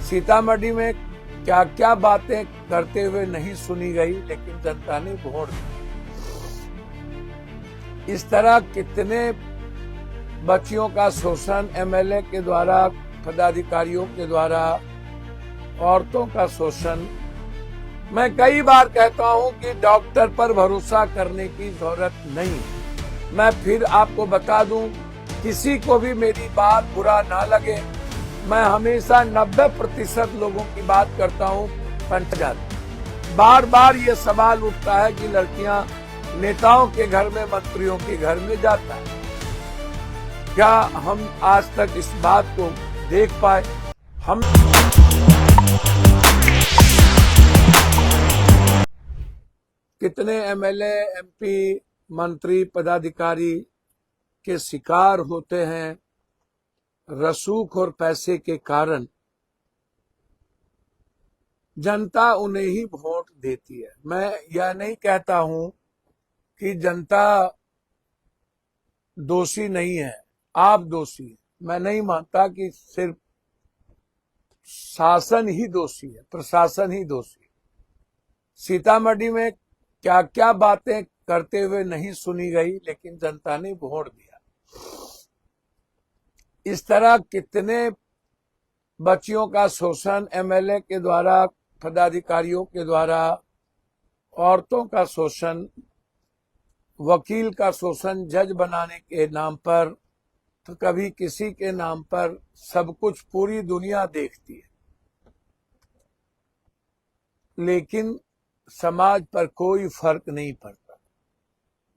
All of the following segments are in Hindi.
सीतामढ़ी में क्या क्या बातें करते हुए नहीं सुनी गई, लेकिन जनता ने वोट दिया। इस तरह कितने बच्चियों का शोषण एमएलए के द्वारा, पदाधिकारियों के द्वारा, औरतों का शोषण। मैं कई बार कहता हूं कि डॉक्टर पर भरोसा करने की जरूरत नहीं। मैं फिर आपको बता दूं, किसी को भी मेरी बात बुरा ना लगे, मैं हमेशा 90% लोगों की बात करता हूं। बार बार ये सवाल उठता है कि लड़कियां नेताओं के घर में, मंत्रियों के घर में जाता है। क्या हम आज तक इस बात को देख पाए? हम कितने एमएलए, एमपी, मंत्री, पदाधिकारी के शिकार होते हैं रसूख और पैसे के कारण। जनता उन्हें ही वोट देती है। मैं यह नहीं कहता हूं कि जनता दोषी नहीं है, आप दोषी हैं। मैं नहीं मानता कि सिर्फ शासन ही दोषी है, प्रशासन ही दोषी है। सीतामढ़ी में क्या क्या बातें करते हुए नहीं सुनी गई, लेकिन जनता ने वोट दिया। इस तरह कितने बच्चियों का शोषण एमएलए के द्वारा, पदाधिकारियों के द्वारा, औरतों का शोषण, वकील का शोषण, जज बनाने के नाम पर, तो कभी किसी के नाम पर। सब कुछ पूरी दुनिया देखती है, लेकिन समाज पर कोई फर्क नहीं पड़ता।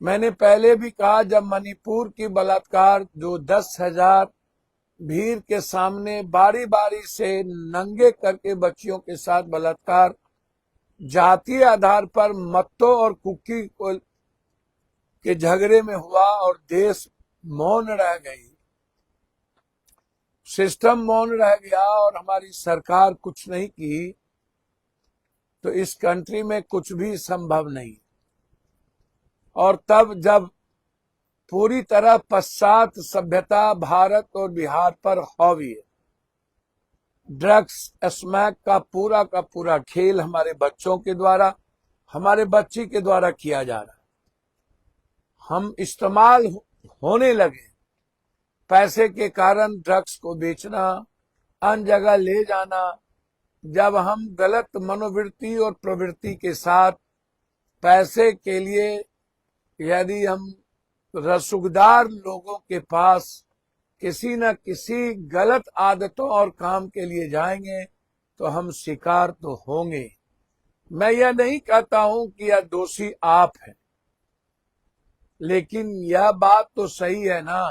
मैंने पहले भी कहा, जब मणिपुर की बलात्कार, जो 10,000 भीड़ के सामने बारी बारी से नंगे करके बच्चियों के साथ बलात्कार जातीय आधार पर मत्तो और कुकी के झगड़े में हुआ और देश मौन रह गई, सिस्टम मौन रह गया और हमारी सरकार कुछ नहीं की, तो इस कंट्री में कुछ भी संभव नहीं। और तब जब पूरी तरह पाश्चात्य सभ्यता भारत और बिहार पर हावी है, ड्रग्स, स्मैक का पूरा खेल हमारे बच्चों के द्वारा, हमारे बच्ची के द्वारा किया जा रहा है। हम इस्तेमाल होने लगे, पैसे के कारण ड्रग्स को बेचना, अन्य जगह ले जाना। जब हम गलत मनोवृत्ति और प्रवृत्ति के साथ पैसे के लिए यदि हम रसूखदार लोगों के पास किसी न किसी गलत आदतों और काम के लिए जाएंगे, तो हम शिकार तो होंगे। मैं यह नहीं कहता हूं कि यह दोषी आप हैं, लेकिन यह बात तो सही है ना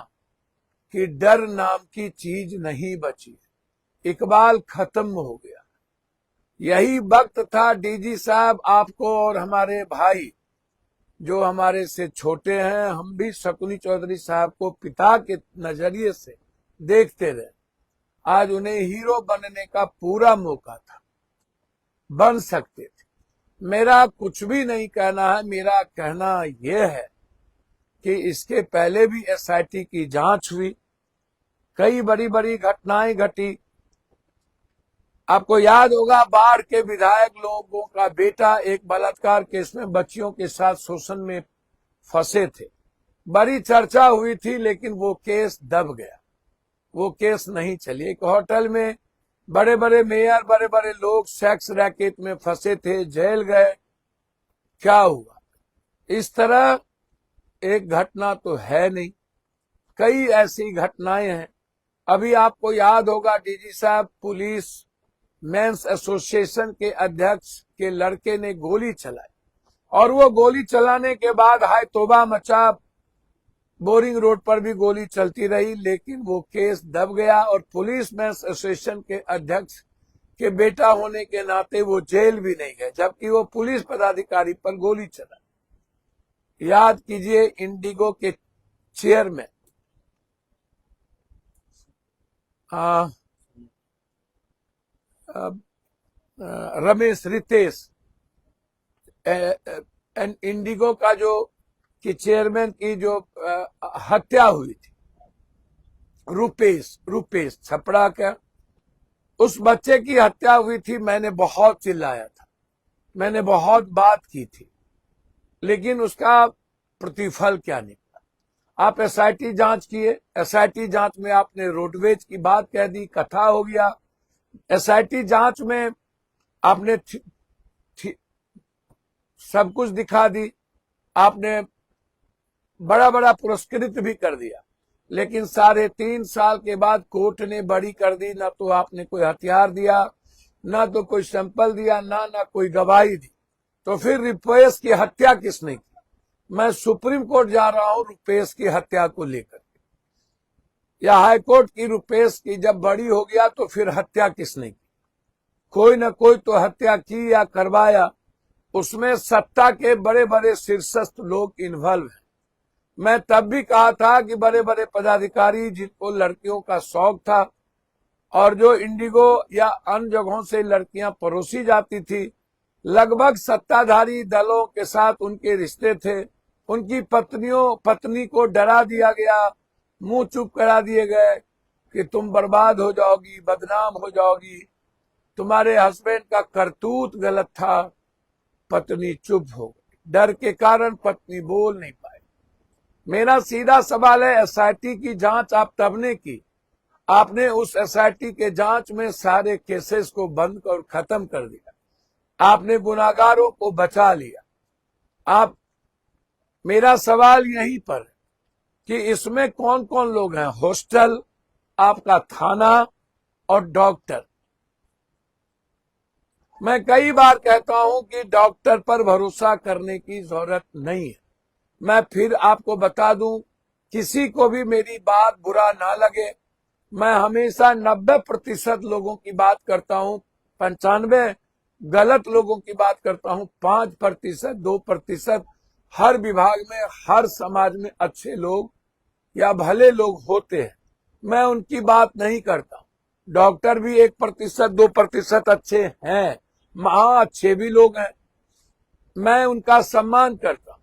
कि डर नाम की चीज नहीं बची, इकबाल खत्म हो गया। यही वक्त था डीजी साहब, आपको और हमारे भाई जो हमारे से छोटे हैं, हम भी शकुनी चौधरी साहब को पिता के नजरिए से देखते रहे। आज उन्हें हीरो बनने का पूरा मौका था, बन सकते थे। मेरा कुछ भी नहीं कहना है, मेरा कहना यह है कि इसके पहले भी एसआईटी की जांच हुई, कई बड़ी बड़ी घटनाएं घटी। आपको याद होगा, बाढ़ के विधायक लोगों का बेटा एक बलात्कार केस में बच्चियों के साथ शोषण में फंसे थे। बड़ी चर्चा हुई थी, लेकिन वो केस दब गया, वो केस नहीं चली। एक होटल में बड़े बड़े मेयर, बड़े बड़े लोग सेक्स रैकेट में फंसे थे, जेल गए। क्या हुआ? इस तरह एक घटना तो है नहीं, कई ऐसी घटनाएं हैं। अभी आपको याद होगा, डीजी साहब, पुलिस मेंस एसोसिएशन के अध्यक्ष के लड़के ने गोली चलाई, और वो गोली चलाने के बाद हाय तौबा मचा, बोरिंग रोड पर भी गोली चलती रही, लेकिन वो केस दब गया और पुलिस मेंस एसोसिएशन के अध्यक्ष के बेटा होने के नाते वो जेल भी नहीं गए, जबकि वो पुलिस पदाधिकारी पर गोली चला। याद कीजिए, इंडिगो के चेयरमैन रमेश रितेश, इंडिगो का जो कि चेयरमैन की जो हत्या हुई थी, रुपेश छपड़ा का, उस बच्चे की हत्या हुई थी, मैंने बहुत चिल्लाया था, मैंने बहुत बात की थी, लेकिन उसका प्रतिफल क्या निकला। आप एसआईटी जांच किए, एसआईटी जांच में आपने रोडवेज की बात कह दी, कथा हो गया। एसआईटी जांच में आपने सब कुछ दिखा दी, आपने बड़ा बड़ा पुरस्कृत भी कर दिया, लेकिन 3.5 साल के बाद कोर्ट ने बरी कर दी। ना तो आपने कोई हथियार दिया, ना तो कोई सैंपल दिया, ना कोई गवाही दी। तो फिर रुपेश की हत्या किसने की? मैं सुप्रीम कोर्ट जा रहा हूं रुपेश की हत्या को लेकर, या हाई कोर्ट की रुपेश की जब बड़ी हो गया तो फिर हत्या किसने की? कोई ना कोई तो हत्या की या करवाया। उसमें सत्ता के बड़े बड़े शीर्षस्थ लोग इन्वॉल्व हैं। मैं तब भी कहा था कि बड़े बड़े पदाधिकारी जिनको लड़कियों का शौक था और जो इंडिगो या अन्य जगहों से लड़कियां परोसी जाती थी, लगभग सत्ताधारी दलों के साथ उनके रिश्ते थे। उनकी पत्नी को डरा दिया गया, मुंह चुप करा दिए गए कि तुम बर्बाद हो जाओगी, बदनाम हो जाओगी, तुम्हारे हस्बैंड का करतूत गलत था। पत्नी चुप हो गई, डर के कारण पत्नी बोल नहीं पाई। मेरा सीधा सवाल है, एसआईटी की जांच आप तब ने की, आपने उस एसआईटी के जांच में सारे केसेस को बंद और खत्म कर दिया, आपने गुनाहगारों को बचा लिया। मेरा सवाल यहीं पर है कि इसमें कौन कौन लोग हैं? हॉस्टल, आपका थाना और डॉक्टर। मैं कई बार कहता हूं कि डॉक्टर पर भरोसा करने की जरूरत नहीं है। मैं फिर आपको बता दूं, किसी को भी मेरी बात बुरा ना लगे, मैं हमेशा 90% लोगों की बात करता हूं, 95 गलत लोगों की बात करता हूं, 5%, 2% हर विभाग में, हर समाज में अच्छे लोग या भले लोग होते हैं, मैं उनकी बात नहीं करता। डॉक्टर भी 1%, 2% अच्छे हैं, अच्छे भी लोग हैं, मैं उनका सम्मान करता हूं।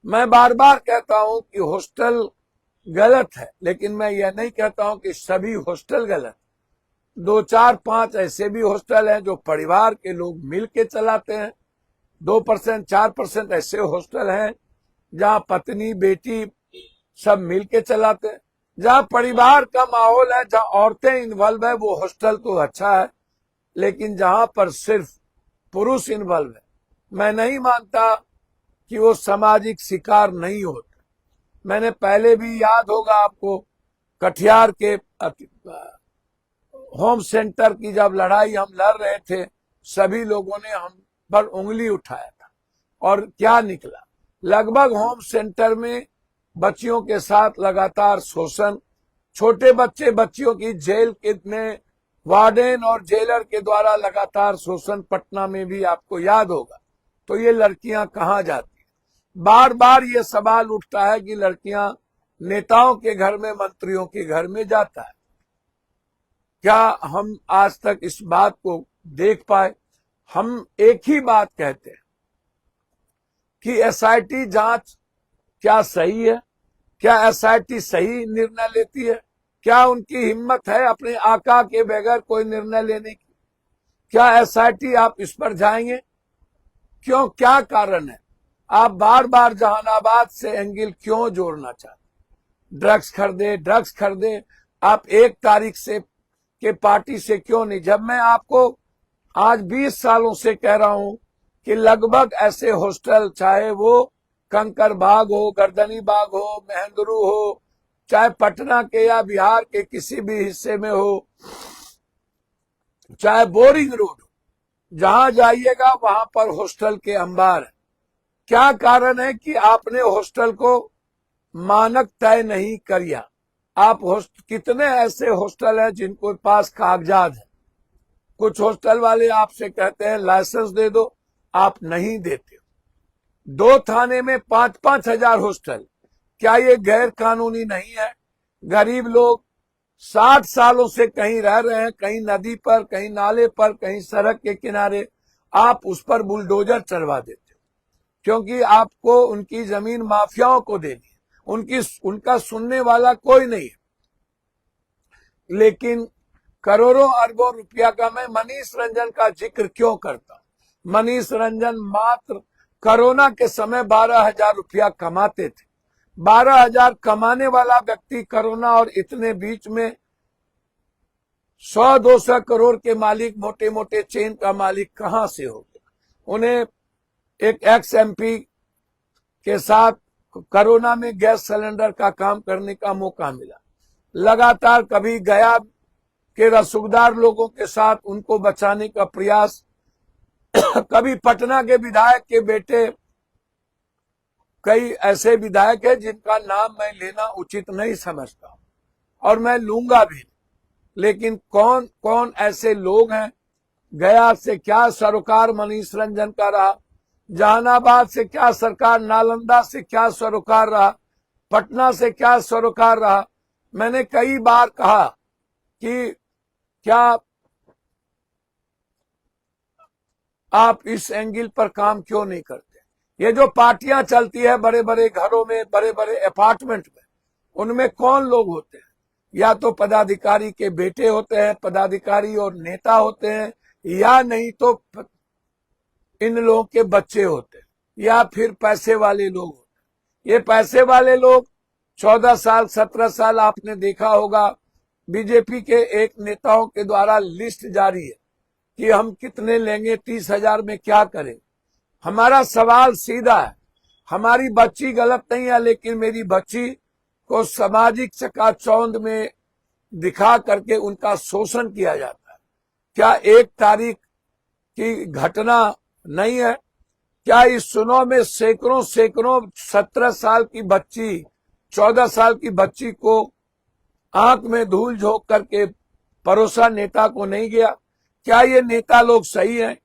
मैं बार बार कहता हूं कि हॉस्टल गलत है, लेकिन मैं यह नहीं कहता हूं कि सभी हॉस्टल गलत। 2, 4, 5 ऐसे भी हॉस्टल हैं जो परिवार के लोग मिल के चलाते हैं। 2%, 4% ऐसे हॉस्टल हैं जहां पत्नी बेटी सब मिल के चलाते हैं। जहां परिवार का माहौल है, जहां औरतें इन्वॉल्व है, वो हॉस्टल तो अच्छा है। लेकिन जहां पर सिर्फ पुरुष इन्वॉल्व है, मैं नहीं मानता कि वो सामाजिक शिकार नहीं होते। मैंने पहले भी, याद होगा आपको, कटिहार के होम सेंटर की जब लड़ाई हम लड़ रहे थे, सभी लोगों ने हम पर उंगली उठाया था, और क्या निकला? लगभग होम सेंटर में बच्चियों के साथ लगातार शोषण, छोटे बच्चियों की जेल के में वार्डन और जेलर के द्वारा लगातार शोषण, पटना में भी आपको याद होगा। तो ये लड़कियां कहां जाती? बार बार ये सवाल उठता है कि लड़कियां नेताओं के घर में, मंत्रियों के घर में जाता है। क्या हम आज तक इस बात को देख पाए? हम एक ही बात कहते हैं कि एसआईटी जांच क्या सही है? क्या एसआईटी सही निर्णय लेती है? क्या उनकी हिम्मत है अपने आका के बगैर कोई निर्णय लेने की? क्या एसआईटी, आप इस पर जाएंगे? क्यों, क्या कारण है? आप बार बार जहानाबाद से एंगल क्यों जोड़ना चाहते? ड्रग्स खरीदे, आप 1 तारीख से के पार्टी से क्यों नहीं? जब मैं आपको आज 20 सालों से कह रहा हूं कि लगभग ऐसे हॉस्टल, चाहे वो कंकर बाग हो, गर्दनी बाग हो, महेंद्रू हो, चाहे पटना के या बिहार के किसी भी हिस्से में हो, चाहे बोरिंग रोड, जहां जाइएगा वहां पर हॉस्टल के अंबार है। क्या कारण है कि आपने हॉस्टल को मानक तय नहीं किया? कितने ऐसे हॉस्टल हैं जिनको पास कागजात है? कुछ हॉस्टल वाले आपसे कहते हैं लाइसेंस दे दो, आप नहीं देते। 2 थाने में 5-5 हजार हॉस्टल, क्या ये गैर कानूनी नहीं है? गरीब लोग 60 सालों से कहीं रह रहे हैं, कहीं नदी पर, कहीं नाले पर, कहीं सड़क के किनारे, आप उस पर बुलडोजर चलवा देते हो क्योंकि आपको उनकी जमीन माफियाओं को देनी है। उनका सुनने वाला कोई नहीं है। लेकिन करोड़ों अरबों रुपया का। मैं मनीष रंजन का जिक्र क्यों करता हूं? मनीष रंजन मात्र कोरोना के समय 12,000 रुपया कमाते थे। 12,000 कमाने वाला व्यक्ति कोरोना और इतने बीच में 100-200 करोड़ के मालिक, मोटे मोटे चेन का मालिक कहां से हो गया? उन्हें एक एक्स एमपी के साथ कोरोना में गैस सिलेंडर का काम करने का मौका मिला। लगातार कभी गया के रसूखदार लोगों के साथ उनको बचाने का प्रयास, कभी पटना के विधायक के बेटे, कई ऐसे विधायक हैं जिनका नाम मैं लेना उचित नहीं समझता और मैं लूंगा भी, लेकिन कौन कौन ऐसे लोग हैं? गया से क्या सरोकार मनीष रंजन का रहा, जहानाबाद से क्या सरकार, नालंदा से क्या सरोकार रहा, पटना से क्या सरोकार रहा। मैंने कई बार कहा कि क्या आप इस एंगल पर काम क्यों नहीं करते? ये जो पार्टियां चलती है बड़े बड़े घरों में, बड़े बड़े अपार्टमेंट में, उनमें कौन लोग होते हैं? या तो पदाधिकारी के बेटे होते हैं, पदाधिकारी और नेता होते हैं, या नहीं तो इन लोगों के बच्चे होते हैं, या फिर पैसे वाले लोग होते हैं। ये पैसे वाले लोग 14 साल 17 साल आपने देखा होगा, बीजेपी के एक नेताओं के द्वारा लिस्ट जारी है कि हम कितने लेंगे, 30,000 में क्या करें। हमारा सवाल सीधा है, हमारी बच्ची गलत नहीं है, लेकिन मेरी बच्ची को सामाजिक चकाचौंध में दिखा करके उनका शोषण किया जाता है। क्या 1 तारीख की घटना नहीं है? क्या इस चुनाव में सैकड़ों 17 साल की बच्ची, 14 साल की बच्ची को आंख में धूल झोंक करके परोसा नेता को नहीं गया? क्या ये नेता लोग सही हैं?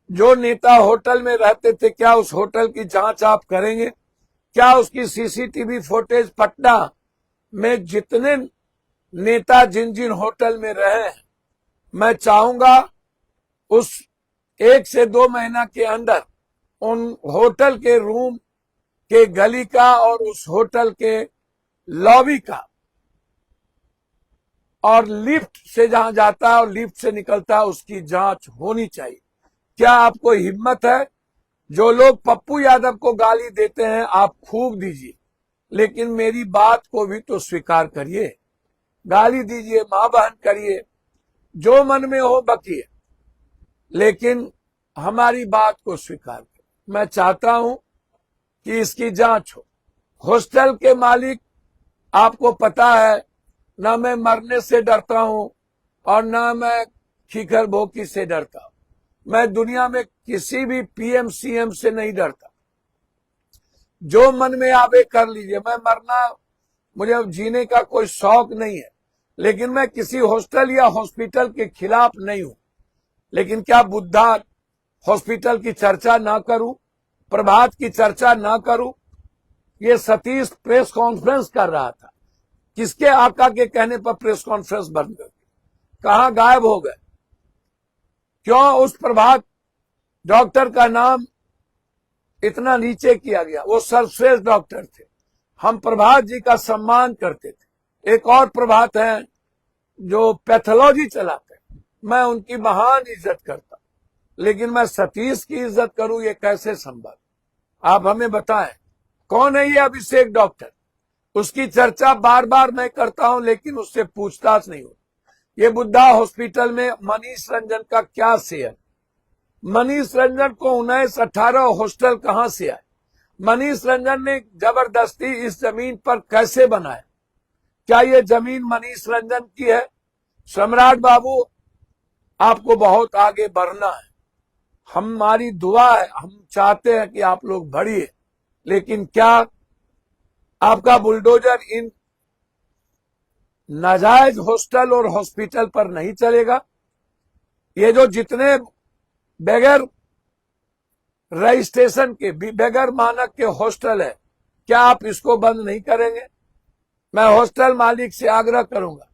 जो नेता होटल में रहते थे, क्या उस होटल की जांच आप करेंगे? क्या उसकी सीसीटीवी फुटेज, पटना में जितने नेता जिन जिन होटल में रहे, मैं चाहूंगा उस 1 से 2 महीना के अंदर उन होटल के रूम के गली का और उस होटल के लॉबी का और लिफ्ट से जहां जाता है और लिफ्ट से निकलता है उसकी जांच होनी चाहिए। क्या आपको हिम्मत है? जो लोग पप्पू यादव को गाली देते हैं आप खूब दीजिए, लेकिन मेरी बात को भी तो स्वीकार करिए। गाली दीजिए, मां बहन करिए, जो मन में हो बकिए, लेकिन हमारी बात को स्वीकार करें। मैं चाहता हूं कि इसकी जांच हो। हॉस्टल के मालिक, आपको पता है, ना मैं मरने से डरता हूं और ना मैं खीखर भोकी से डरता हूं। मैं दुनिया में किसी भी पीएम सीएम से नहीं डरता। जो मन में आवे कर लीजिए। मैं मरना, मुझे जीने का कोई शौक नहीं है, लेकिन मैं किसी हॉस्टल या हॉस्पिटल के खिलाफ नहीं हूं। लेकिन क्या बुद्धा हॉस्पिटल की चर्चा ना करूं, प्रभात की चर्चा ना करूं? ये सतीश प्रेस कॉन्फ्रेंस कर रहा था, किसके आका के कहने पर प्रेस कॉन्फ्रेंस बंद कर दी? कहां गायब हो गए? क्यों उस प्रभात डॉक्टर का नाम इतना नीचे किया गया? वो सर्वश्रेष्ठ डॉक्टर थे, हम प्रभात जी का सम्मान करते थे। एक और प्रभात है जो पैथोलॉजी चलाते हैं, मैं उनकी महान इज्जत करता, लेकिन मैं सतीश की इज्जत करूं, ये कैसे संभव? आप हमें बताएं, कौन है ये अभिषेक डॉक्टर? उसकी चर्चा बार बार मैं करता हूं, लेकिन उससे पूछताछ नहीं होती। ये बुद्धा हॉस्पिटल में मनीष रंजन का क्या शेयर? मनीष रंजन को 19-18 हॉस्टल कहां से आए? मनीष रंजन ने जबरदस्ती इस जमीन पर कैसे बनाया? क्या ये जमीन मनीष रंजन की है? सम्राट बाबू, आपको बहुत आगे बढ़ना है, हमारी दुआ है, हम चाहते हैं कि आप लोग बढ़िए, लेकिन क्या आपका बुलडोजर इन नाजायज हॉस्टल और हॉस्पिटल पर नहीं चलेगा? ये जो जितने बगैर रजिस्ट्रेशन के, बगैर मानक के हॉस्टल है, क्या आप इसको बंद नहीं करेंगे? मैं हॉस्टल मालिक से आग्रह करूंगा,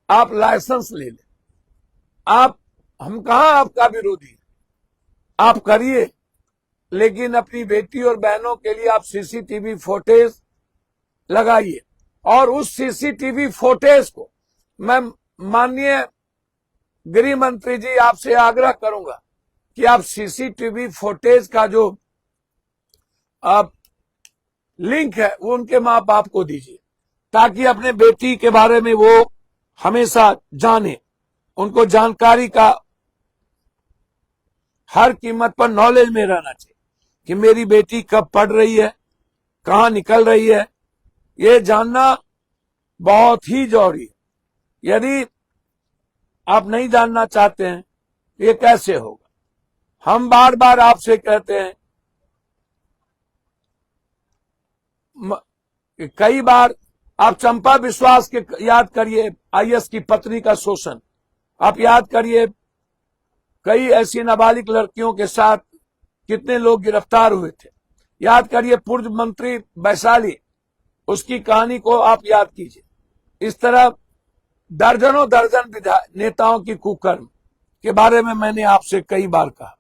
आप लाइसेंस ले लें। आप, हम कहां आपका विरोधी है, आप करिए, लेकिन अपनी बेटी और बहनों के लिए आप सीसीटीवी फुटेज लगाइए। और उस सीसीटीवी फुटेज को मैं माननीय गृह मंत्री जी आपसे आग्रह करूंगा कि आप सीसीटीवी फुटेज का जो आप लिंक है वो उनके मां बाप को दीजिए, ताकि अपने बेटी के बारे में वो हमेशा जाने, उनको जानकारी का हर कीमत पर नॉलेज में रहना चाहिए कि मेरी बेटी कब पढ़ रही है, कहां निकल रही है, ये जानना बहुत ही जरूरी है। यदि आप नहीं जानना चाहते हैं ये कैसे होगा। हम बार बार आपसे कहते हैं, कई बार आप चंपा विश्वास के याद करिए, आईएएस की पत्नी का शोषण, आप याद करिए कई ऐसी नाबालिग लड़कियों के साथ कितने लोग गिरफ्तार हुए थे, याद करिए पूर्व मंत्री वैशाली, उसकी कहानी को आप याद कीजिए। इस तरह दर्जनों दर्जन नेताओं की कुकर्म के बारे में मैंने आपसे कई बार कहा।